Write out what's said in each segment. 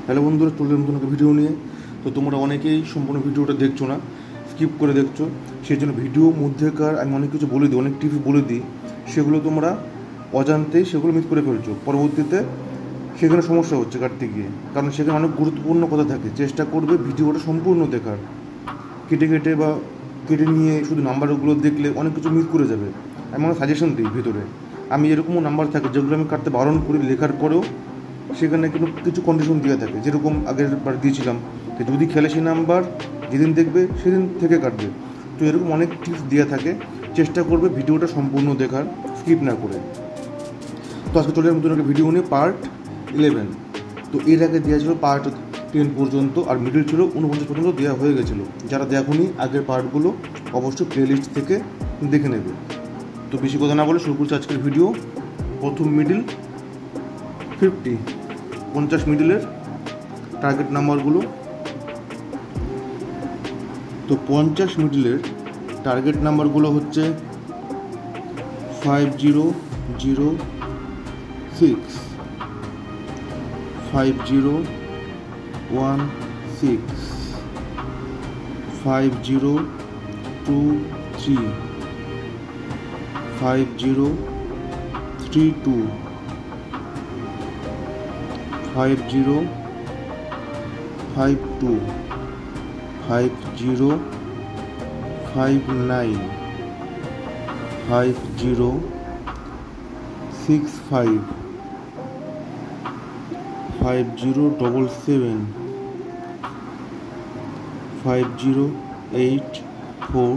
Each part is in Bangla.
হ্যালো বন্ধুরা, চলে নতুন একটা ভিডিও নিয়ে। তো তোমরা অনেকেই সম্পূর্ণ ভিডিওটা দেখছো না, স্কিপ করে দেখছো। সেই জন্য ভিডিওর মধ্যেকার আমি অনেক কিছু বলে দিই, অনেক টিপস বলে দিই, সেগুলো তোমরা অজান্তেই সেগুলো মিস করে ফেলছো। পরবর্তীতে সেখানে সমস্যা হচ্ছে কাটতে গিয়ে, কারণ সেখানে অনেক গুরুত্বপূর্ণ কথা থাকে। চেষ্টা করবে ভিডিওটা সম্পূর্ণ দেখার। কেটে কেটে বা কেটে নিয়ে শুধু নাম্বারগুলো দেখলে অনেক কিছু মিস করে যাবে। আমি অনেক সাজেশন দিই ভিতরে। আমি এরকমও নাম্বার থাকে যেগুলো আমি কাটতে বারণ করি লেখার পরেও, সেখানে কিন্তু কিছু কন্ডিশন দেওয়া থাকে, যেরকম আগের বার দিয়েছিলাম যে যদি খেলে সেই নাম্বার যেদিন দেখবে সেদিন থেকে কাটবে। তো এরকম অনেক টিপস দেওয়া থাকে। চেষ্টা করবে ভিডিওটা সম্পূর্ণ দেখার, স্কিপ না করে। তো আজকে চলে নতুন একটা ভিডিও নিয়ে, পার্ট 11। তো এর আগে দেওয়া ছিল পার্ট 10 পর্যন্ত, আর মিডল ছিল 49 পর্যন্ত দেওয়া হয়ে গেছিলো। যারা দেখোনি আগের পার্টগুলো অবশ্যই প্লেলিস্ট থেকে দেখে নেবে। তো বেশি কথা না বলে শুরু করছি আজকের ভিডিও। প্রথম মিডল 50 মিডলের টার্গেট নাম্বারগুলো। তো 50 মিডলের টার্গেট নাম্বারগুলো হচ্ছে 5006, 5016, 5023, 5032, 5052, 5059, 5065, 5077, 5084,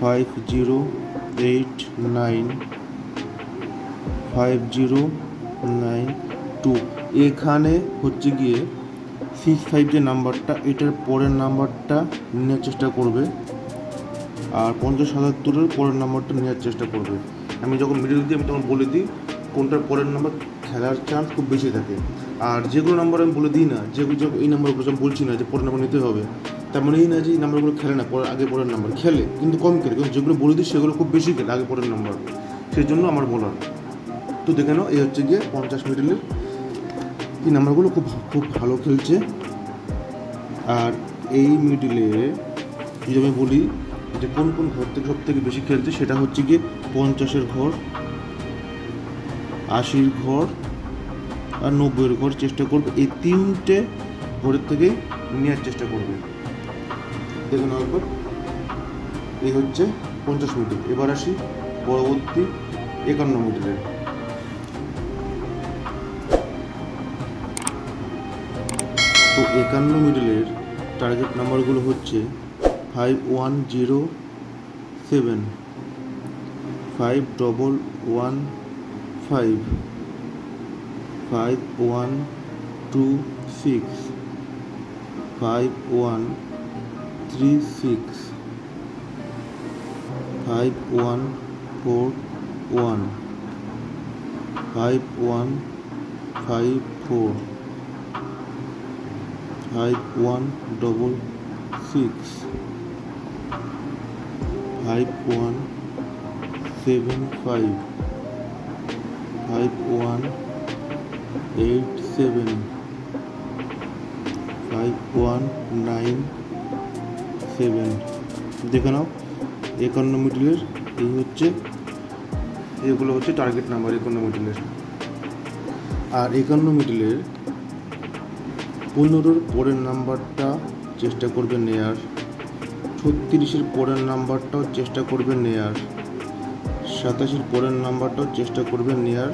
5089, 5092। এখানে হচ্ছে গিয়ে 65 যে নাম্বারটা, এটার পরের নাম্বারটা নেওয়ার চেষ্টা করবে, আর 5077-এর পরের নাম্বারটা নেওয়ার চেষ্টা করবে। আমি যখন মিডিল দিই আমি তখন বলে দিই কোনটার পরের নাম্বার খেলার চান্স খুব বেশি থাকে। আর যেগুলো নাম্বার আমি বলে দিই না, যেগুলো এই নাম্বারগুলো আমি বলছি না যে পরের নাম্বার নিতে হবে, তার মানে এই না যে এই নাম্বারগুলো খেলে না, আগে পরের নাম্বার খেলে, কিন্তু কম খেলে। কিন্তু যেগুলো বলে দিই সেগুলো খুব বেশি খেলে আগে পরের নাম্বার, সেই জন্য আমার বলার। তো দেখে নাও, এই হচ্ছে গিয়ে 50 মিডলের এই নাম্বারগুলো খুব খুব ভালো খেলছে। আর এই মিডলে যদি আমি বলি যে কোন কোন ঘর থেকে সব থেকে বেশি খেলছে, সেটা হচ্ছে গিয়ে 50-এর ঘর, 80-র ঘর আর 90-এর ঘর। চেষ্টা করবে এই তিনটে ঘরের থেকেই নেওয়ার চেষ্টা করবে। দেখুন একবার, এই হচ্ছে 50 মিডল। এবার আসি পরবর্তী 51 মিডলের। তো 51 মিডলের টার্গেট নাম্বারগুলো হচ্ছে 5107, 5115, 5126, 5136, 5141, 5154, 5166, 5175, 5187, 5197। দেখে নাও 51 মিডলের এগুলো হচ্ছে টার্গেট নাম্বার 51 মিডলের। আর 51 মিডলের 15-র পরের নাম্বারটা চেষ্টা করবে নেয়ার, 36-এর পরের নাম্বারটাও চেষ্টা করবে নেয়ার, 87-এর পরের নাম্বারটাও চেষ্টা করবে নেয়ার।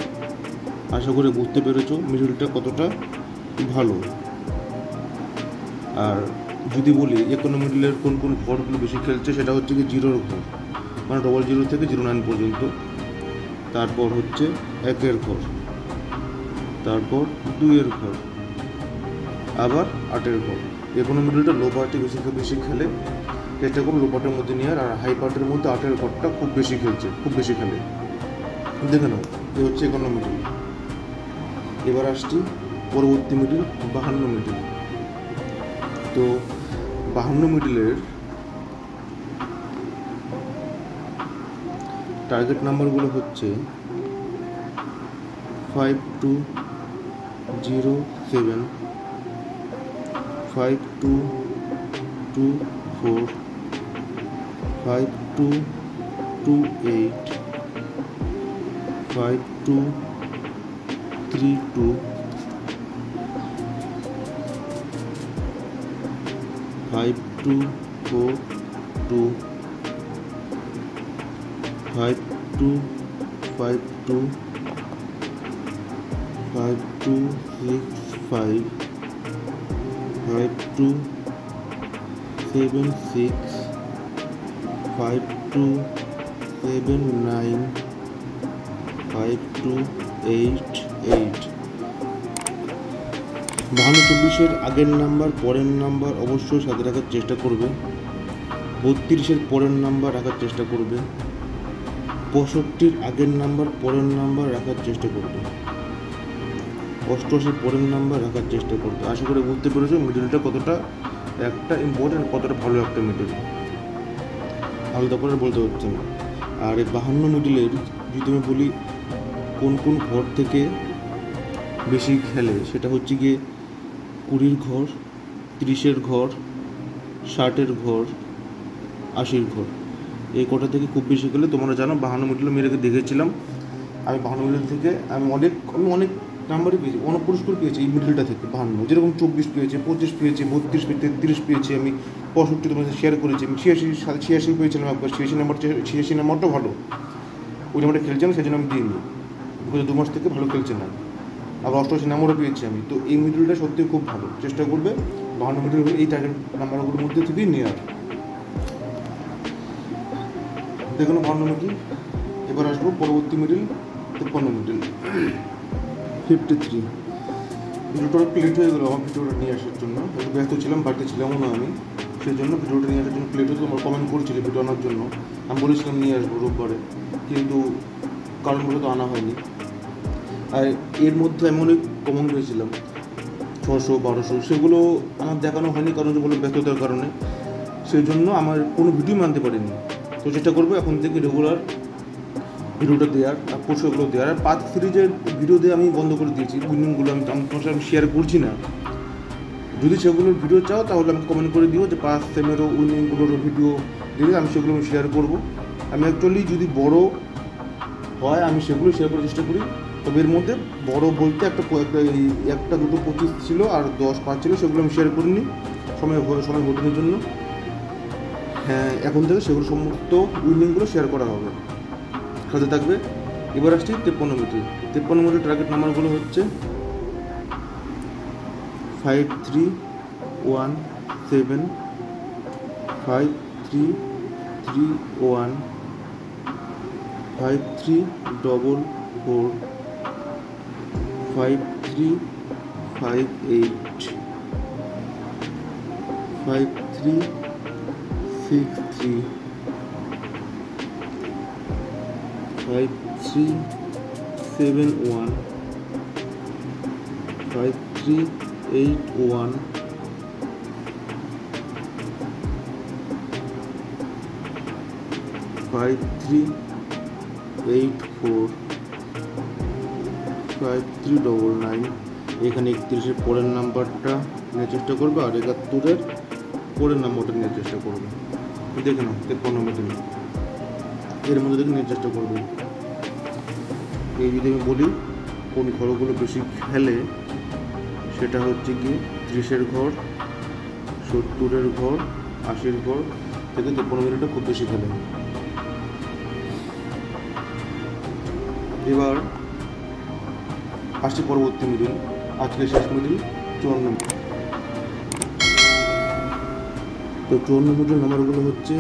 আশা করি বুঝতে পেরেছো মিডলটা কতটা ভালো। আর যদি বলি 51 মিডলের কোন কোন ঘরগুলো বেশি খেলছে, সেটা হচ্ছে কি 0-র ঘর, মানে 00 থেকে 09 পর্যন্ত। তারপর হচ্ছে 1-এর ঘর, তারপর 2-এর ঘর, আবার 8-এর ঘর। 51 মিডলটা লো পার্টি বেশি খেলে, চেষ্টা করুন লো পার্টের মধ্যে নেওয়ার। আর হাই পার্টের মধ্যে 8-এর ঘরটা খুব বেশি খেলে। দেখে নাও, এ হচ্ছে 51 মিডল। এবার আসছি পরবর্তী মিডল 52 মিডল। তো 52 মিডলের টার্গেট নাম্বারগুলো হচ্ছে 5292, 07 5224 5228 5232 5242 5252 5265 5276 5279 5288 52-24-এর আগের নাম্বার পরের নাম্বার অবশ্যই সাথে রাখার চেষ্টা করবে। 32-এর পরের নাম্বার রাখার চেষ্টা করবে। 65-র আগের নাম্বার পরের নাম্বার রাখার চেষ্টা করবে। 88-র পরের নাম্বার রাখার চেষ্টা করবে। আশা করে বুঝতে পেরেছো মিডলটা কতটা একটা ইম্পর্টেন্ট, কতটা ভালো একটা মিডল, আলাদা করে বলতে হচ্ছে না। আর এই 52 মিডলের যদি আমি বলি কোন কোন ঘর থেকে বেশি খেলে, সেটা হচ্ছে গিয়ে 20-র ঘর, 30-এর ঘর, 60-এর ঘর, 80-র ঘর, এই কটা থেকে খুব বেশি খেলে। তোমরা জানো 52 মিডল আমি রেখে দেখেছিলাম। আমি 52 মিডল থেকে আমি অনেক নাম্বারই পেয়েছি, অনেক পুরস্কার পেয়েছি এই মিডলটা থেকে। 52 যেরকম 24 পেয়েছি, 25 পেয়েছি, 32 পেয়েছি, 33 পেয়েছি, আমি 65 তোমার সাথে শেয়ার করেছি। আমি 86 পেয়েছিলাম একবার। 86 নাম্বারটা ভালো, ওই নাম্বারটা খেলছে না, সেই জন্য আমি দিইনি, বিগত 2 মাস থেকে ভালো খেলছে না। আবার 88 নাম্বারও পেয়েছি আমি। তো এই মিডলটা সত্যি খুব ভালো, চেষ্টা করবে 52 মিডল এই টার্গেট নাম্বারগুলোর মধ্যে থেকেই নেওয়ার। দেখুন 52 মিডল। এবার আসবো পরবর্তী মিডল 53 মিডল 53। ভিডিওটা একটু লেট হয়ে গেলো আমার ভিডিওটা নিয়ে আসার জন্য, একটু ব্যস্ত ছিলাম, বাড়িতে ছিলামও না আমি, সেই জন্য ভিডিওটা নিয়ে আসার জন্য লেট হতো। তোমরা কমেন্ট করেছিলে ভিডিও আনার জন্য, আমি বলেছিলাম নিয়ে আসবো রোববারে, কিন্তু কারণবশত আনা হয়নি। আর এর মধ্যে আমি অনেক কমন পেয়েছিলাম 600 1200, সেগুলো আমার দেখানো হয়নি কারণ যেগুলো ব্যস্ততার কারণে, সেই জন্য আমার কোনো ভিডিও আনতে পারিনি। তো চেষ্টা করবো এখন থেকে রেগুলার ভিডিওটা দেওয়ার আর পোস্টগুলো দেওয়ার। আর পাঁচ সিরিজের ভিডিও দিয়ে আমি বন্ধ করে দিয়েছি, উইনিংগুলো আমি তোমার সাথে শেয়ার করছি না। যদি সেগুলোর ভিডিও চাও তাহলে আমি কমেন্ট করে দিও যে 5 সেমেরও উইনিংগুলোরও ভিডিও দিলে আমি সেগুলো শেয়ার করবো। আমি অ্যাকচুয়ালি যদি বড় হয় আমি সেগুলো শেয়ার করার চেষ্টা করি। তবে এর মধ্যে বড় বলতে একটা 25 ছিল আর 10 5 ছিল, সেগুলো আমি শেয়ার করিনি সময় ঘটনের জন্য। হ্যাঁ, এখন থেকে সেগুলো সমস্ত উইনিংগুলো শেয়ার করা হবে, সাথে থাকবে। এবার আসছি 53 মিটার। 53 মিটার টার্গেট নাম্বারগুলো হচ্ছে 5317 5331 5344 5358 5363 5371 5381 5384 5399। এখানে 31-এর পরের নাম্বারটা নেওয়ার চেষ্টা করবে আর 71-এর পরের নাম্বারটা নেওয়ার চেষ্টা করবে। দেখে নাও 53 মিটার এর মধ্যে দেখে নেওয়ার চেষ্টা করবে। এই যদি আমি বলি কোন ঘরগুলো বেশি খেলে, সেটা হচ্ছে কি 30-এর ঘর, 70-এর ঘর, 80-এর ঘর থেকে 53 মিটারটা খুব বেশি খেলে। এবার আসছে পরবর্তী মিডিল, আজকে শেষ মিডিল 54। তো 54 মিডিল নাম্বারগুলো হচ্ছে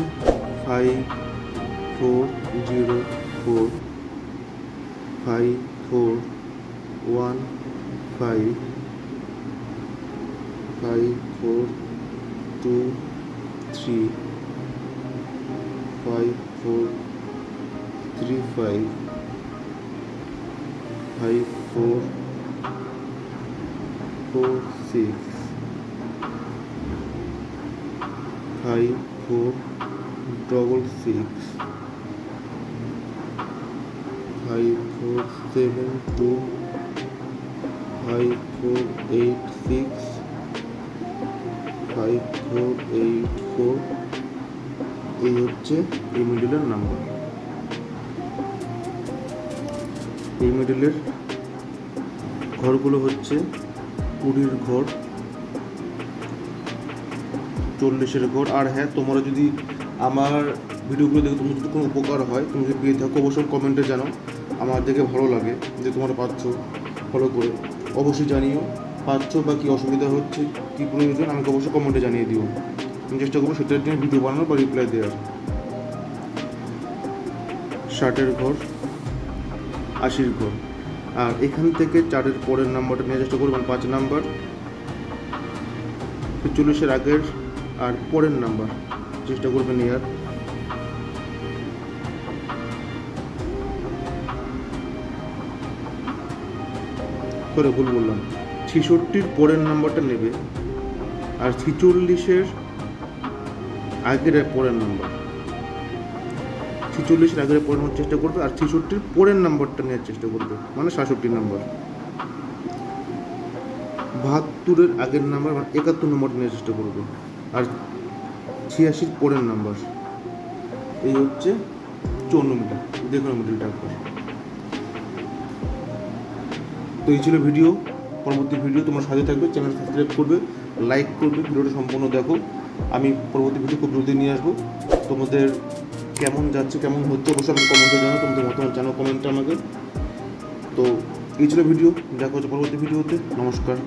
5404 5415 5423 5435 5446 5466 5472 54865484 এই হচ্ছে এই মিডিলের নাম্বার। এই মিডিলের ঘরগুলো হচ্ছে 20-এর ঘর, 40-এর ঘর। আর হ্যাঁ, তোমরা যদি আমার ভিডিওগুলো দেখে তোমার যদি কোনো উপকার হয়, তুমি যদি পেয়ে থাকো, অবশ্যই কমেন্টে জানাও। আমার দেখে ভালো লাগে যে তোমরা পাচ্ছ ফলো করে। অবশ্যই জানিও পাচ্ছ বা কী অসুবিধা হচ্ছে, কী প্রয়োজন, আমাকে অবশ্যই কমেন্টে জানিয়ে দিও। আমি চেষ্টা করবো সেটার জন্য ভিডিও বানানোর বা রিপ্লাই দেওয়ার। 60-এর ঘর, 80-র ঘর। আর এখান থেকে 4-এর পরের নাম্বারটা নেওয়ার চেষ্টা করবেন, 5 নাম্বার। 40-এর আগের আর পরের নাম্বার চেষ্টা করবেন নেওয়ার। করে ভুল বললাম, 66-র পরের নাম্বারটা নেবে, আর 46-এর আগের পরের নাম্বার। 46-এর আগের পরের নাম্বার চেষ্টা করবে, আর 66-র পরের নাম্বারটা নেওয়ার চেষ্টা করবে, মানে 67 নাম্বার। 72-এর আগের নাম্বার মানে 71 নম্বরটা নেওয়ার চেষ্টা করবে, আর 86-র পরের নাম্বার। এই হচ্ছে 54 মিডিল। দেখুন মিডিলটা একবার। তো এই ছিল ভিডিও। পরবর্তী ভিডিও তোমার সাথে থাকবে, চ্যানেল সাবস্ক্রাইব করবে, লাইক করবে, ভিডিওটা সম্পূর্ণ দেখো। আমি পরবর্তী ভিডিও খুব জলদি নিয়ে আসবো। তোমাদের কেমন যাচ্ছে, কেমন হচ্ছে, অবশ্যই আমাকে কমেন্টে জানাও, তোমাদের মতামত জানাও কমেন্টে আমাকে। তো এই ছিল ভিডিও, দেখা হচ্ছে পরবর্তী ভিডিওতে। নমস্কার।